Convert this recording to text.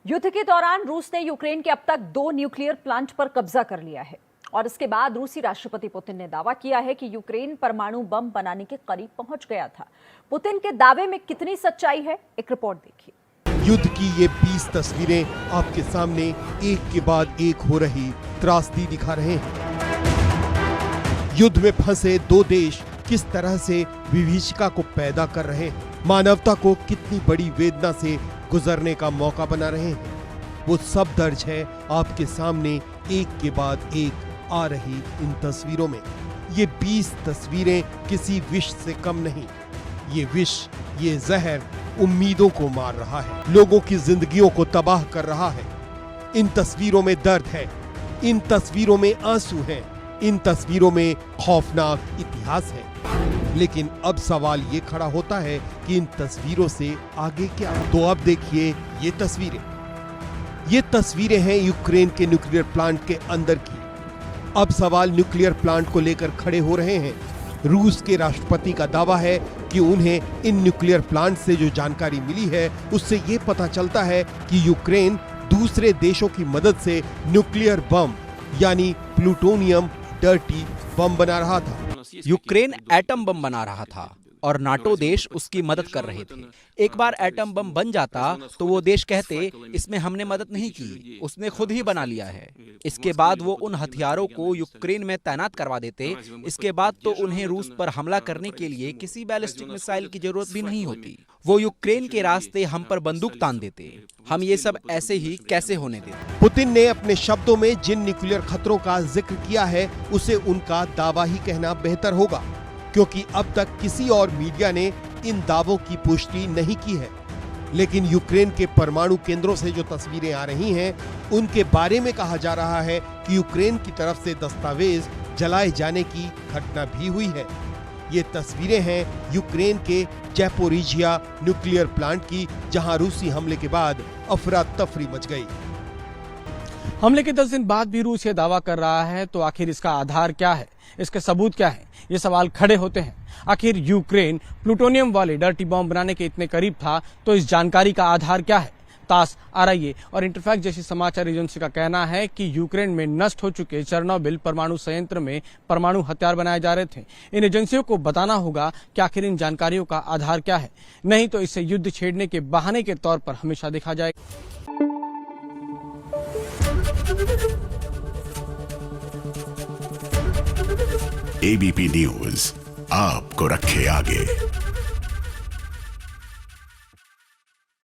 युद्ध के दौरान रूस ने यूक्रेन के अब तक 2 न्यूक्लियर प्लांट पर कब्जा कर लिया है और इसके बाद रूसी राष्ट्रपति पुतिन ने दावा किया है कि यूक्रेन परमाणु बम बनाने के करीब पहुंच गया था। पुतिन के दावे में कितनी सच्चाई है, एक रिपोर्ट देखिए। युद्ध की ये 20 तस्वीरें आपके सामने एक के बाद एक हो रही त्रासदी दिखा रहे हैं। युद्ध में फंसे 2 देश किस तरह से विभीषिका को पैदा कर रहे हैं, मानवता को कितनी बड़ी वेदना से गुजरने का मौका बना रहे हैं, वो सब दर्ज है आपके सामने एक के बाद एक आ रही इन तस्वीरों में। ये 20 तस्वीरें किसी विष से कम नहीं। ये विष, ये जहर उम्मीदों को मार रहा है, लोगों की जिंदगियों को तबाह कर रहा है। इन तस्वीरों में दर्द है, इन तस्वीरों में आंसू हैं, इन तस्वीरों में खौफनाक इतिहास है। लेकिन अब सवाल ये खड़ा होता है कि इन तस्वीरों से आगे क्या? तो अब देखिए ये तस्वीरें। ये तस्वीरें हैं यूक्रेन के न्यूक्लियर प्लांट के अंदर की। अब सवाल न्यूक्लियर प्लांट को लेकर खड़े हो रहे हैं। रूस के राष्ट्रपति का दावा है कि उन्हें इन न्यूक्लियर प्लांट से जो जानकारी मिली है उससे ये पता चलता है कि यूक्रेन दूसरे देशों की मदद से न्यूक्लियर बम यानी प्लूटोनियम डर्टी बम बना रहा था। यूक्रेन एटम बम बना रहा था और नाटो देश उसकी मदद कर रहे थे। एक बार एटम बम बन जाता तो वो देश कहते इसमें हमने मदद नहीं की, उसने खुद ही बना लिया है। इसके बाद वो उन हथियारों को यूक्रेन में तैनात करवा देते। इसके बाद तो उन्हें रूस पर हमला करने के लिए किसी बैलिस्टिक मिसाइल की जरूरत भी नहीं होती। वो यूक्रेन के रास्ते हम पर बंदूक तान देते। हम ये सब ऐसे ही कैसे होने देते? पुतिन ने अपने शब्दों में जिन न्यूक्लियर खतरों का जिक्र किया है उसे उनका दावा ही कहना बेहतर होगा, क्योंकि अब तक किसी और मीडिया ने इन दावों की पुष्टि नहीं की है। लेकिन यूक्रेन के परमाणु केंद्रों से जो तस्वीरें आ रही हैं उनके बारे में कहा जा रहा है कि यूक्रेन की तरफ से दस्तावेज जलाए जाने की घटना भी हुई है। ये तस्वीरें हैं यूक्रेन के ज़ैपोरिजिया न्यूक्लियर प्लांट की, जहां रूसी हमले के बाद अफरा तफरी मच गई। हमले के 10 दिन बाद भी रूस ये दावा कर रहा है, तो आखिर इसका आधार क्या है, इसके सबूत क्या है? ये सवाल खड़े होते हैं। आखिर यूक्रेन प्लूटोनियम वाले डर्टी बम बनाने के इतने करीब था, तो इस जानकारी का आधार क्या है? तास, आरआईए और इंटरफैक्ट जैसी समाचार एजेंसी का कहना है कि यूक्रेन में नष्ट हो चुके चेर्नोबिल परमाणु संयंत्र में परमाणु हथियार बनाए जा रहे थे। इन एजेंसियों को बताना होगा कि आखिर इन जानकारियों का आधार क्या है, नहीं तो इसे युद्ध छेड़ने के बहाने के तौर पर हमेशा देखा जाएगा। एबीपी न्यूज आपको रखे आगे।